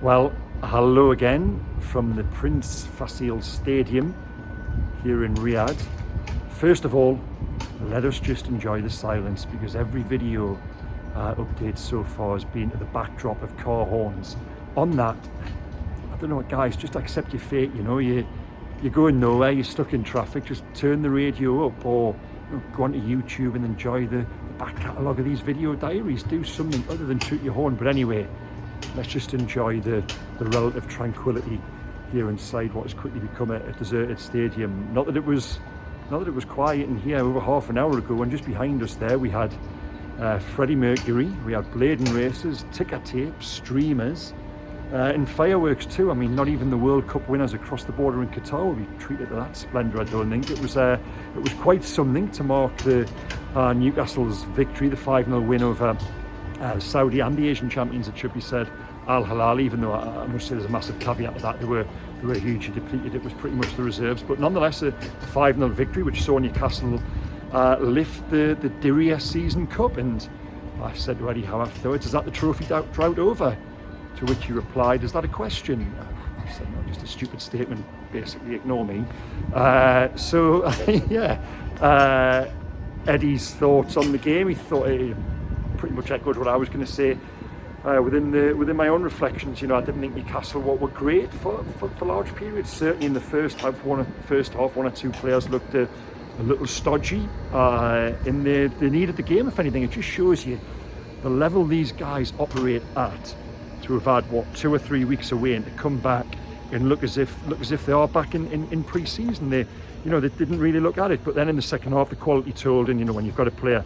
Well, hello again from the Prince Faisal Stadium here in Riyadh. First of all, let us just enjoy the silence, because every video update so far has been to the backdrop of car horns. On that, I don't know what, guys, just accept your fate. You know, you're going nowhere, you're stuck in traffic, just turn the radio up, or go onto YouTube and enjoy the back catalogue of these video diaries. Do something other than toot your horn. But anyway, let's just enjoy the relative tranquility here inside what has quickly become a deserted stadium. Not that it was quiet in here over half an hour ago, and just behind us there we had Freddie Mercury, we had blading races, ticker tape, streamers, and fireworks too. I mean, not even the World Cup winners across the border in Qatar will be treated to that splendour, I don't think. It was quite something to mark the Newcastle's victory, the 5-0 win over Saudi and the Asian champions, it should be said, Al-Hilal, even though I must say there's a massive caveat to that. They were hugely depleted. It was pretty much the reserves, but nonetheless a 5-0 victory which saw Newcastle lift the Diriyah Season Cup. And I said to Eddie Howe afterwards, is that the trophy drought over? To which he replied, is that a question? I said, no, just a stupid statement, basically, ignore me. So yeah, Eddie's thoughts on the game, he thought he pretty much echoed what I was going to say. Within my own reflections, you know, I didn't think Newcastle were great for large periods. Certainly in the first half, one or two players looked a little stodgy, and they needed the game. If anything, it just shows you the level these guys operate at. To have had 2 or 3 weeks away and to come back and look as if they are back in pre-season. They didn't really look at it, but then in the second half the quality told, and you know, when you've got a player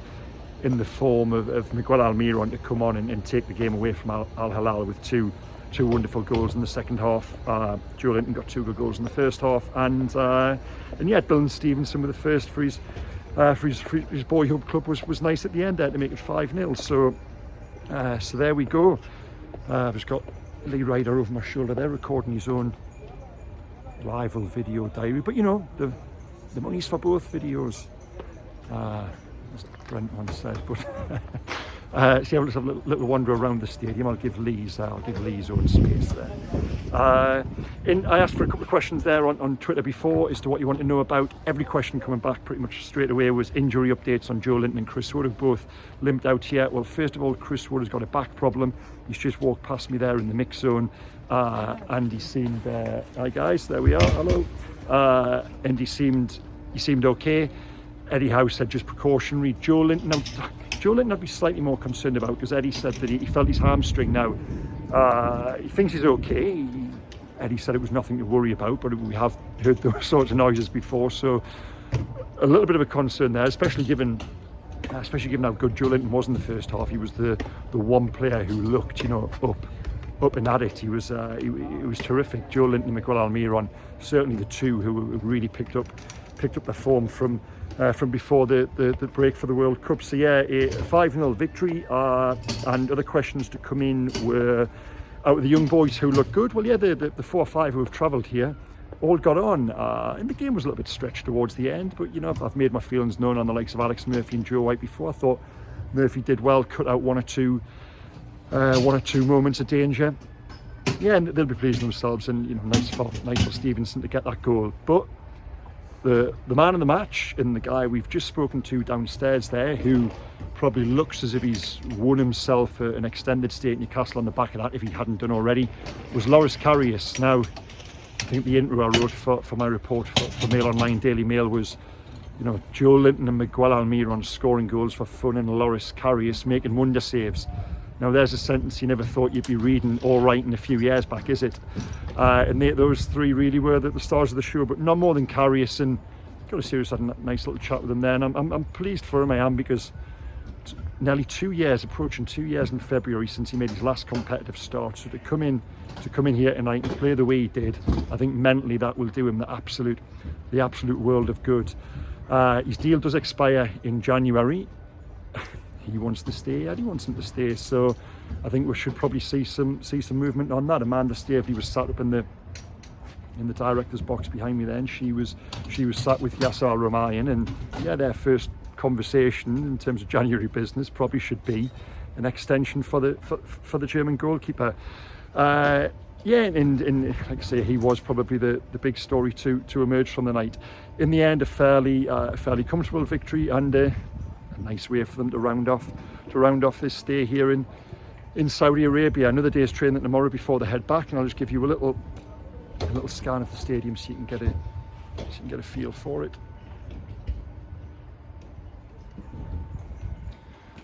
in the form of Miguel Almiron to come on and take the game away from Al-Hilal with two wonderful goals in the second half. Joelinton got 2 good goals in the first half, and yeah, Dylan Stevenson with the first for his boyhood club was nice at the end there to make it 5-0. So there we go. I've just got Lee Ryder over my shoulder there recording his own rival video diary, but you know, the money's for both videos, as Brent once said. But so let's have a little wander around the stadium. I'll give Lee's own space there. And I asked for a couple of questions there on Twitter before as to what you want to know about. Every question coming back pretty much straight away was injury updates on Joelinton and Chris Wood, who both limped out here. Well, first of all, Chris Wood has got a back problem. He's just walked past me there in the mix zone, and he seemed hi guys, there we are, hello, and he seemed okay. Eddie Howe said just precautionary. Joelinton I'd be slightly more concerned about, because Eddie said that he felt his hamstring now. He thinks he's okay. Eddie said it was nothing to worry about, but we have heard those sorts of noises before, so a little bit of a concern there, especially given how good Joelinton was in the first half. He was the one player who looked, you know, up and at it. He was terrific. Joelinton and Miguel Almiron, certainly the two who really picked up their form from before the break for the World Cup. So yeah, a 5-0 victory, and other questions to come in were out of the young boys who look good. Well, yeah, the 4 or 5 who have travelled here all got on, and the game was a little bit stretched towards the end, but you know, I've made my feelings known on the likes of Alex Murphy and Joe White before. I thought Murphy did well, cut out one or two moments of danger. Yeah, and they'll be pleased themselves, and you know, nice for Stevenson to get that goal. But the man of the match, and the guy we've just spoken to downstairs there, who probably looks as if he's won himself an extended stay at Newcastle on the back of that, if he hadn't done already, was Loris Karius. Now, I think the intro I wrote for my report for Mail Online, Daily Mail, was, you know, Joelinton and Miguel Almiron scoring goals for fun, and Loris Karius making wonder saves. Now there's a sentence you never thought you'd be reading or writing a few years back, is it? And those 3 really were the stars of the show, but not more than Karius. And got a serious, had a nice little chat with him there, and I'm pleased for him. I am, because it's nearly 2 years, approaching 2 years in February since he made his last competitive start. So to come in here tonight and play the way he did, I think mentally that will do him the absolute world of good. His deal does expire in January. He wants to stay, Eddie wants him to stay, so I think we should probably see some movement on that. Amanda Staveley was sat up in the director's box behind me then. She was sat with Yasser Romayan, and yeah, their first conversation in terms of January business probably should be an extension for the German goalkeeper. yeah, and like I say, he was probably the big story to emerge from the night. In the end, a fairly comfortable victory, and a nice way for them to round off this stay here in Saudi Arabia. Another day's training tomorrow before they head back, and I'll just give you a little scan of the stadium so you can get a feel for it.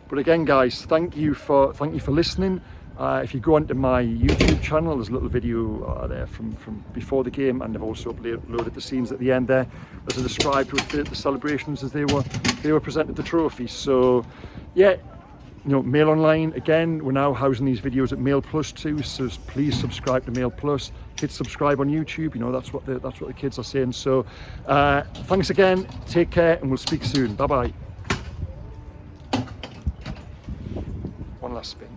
But again, guys, thank you for listening. If you go onto my YouTube channel, there's a little video there from before the game, and I've also uploaded the scenes at the end there as I described with the celebrations as they were presented the trophy. So yeah, you know, Mail Online, again, we're now housing these videos at Mail Plus too, so please subscribe to Mail Plus, hit subscribe on YouTube, you know, that's what the kids are saying. So thanks again, take care, and we'll speak soon. Bye bye. One last spin.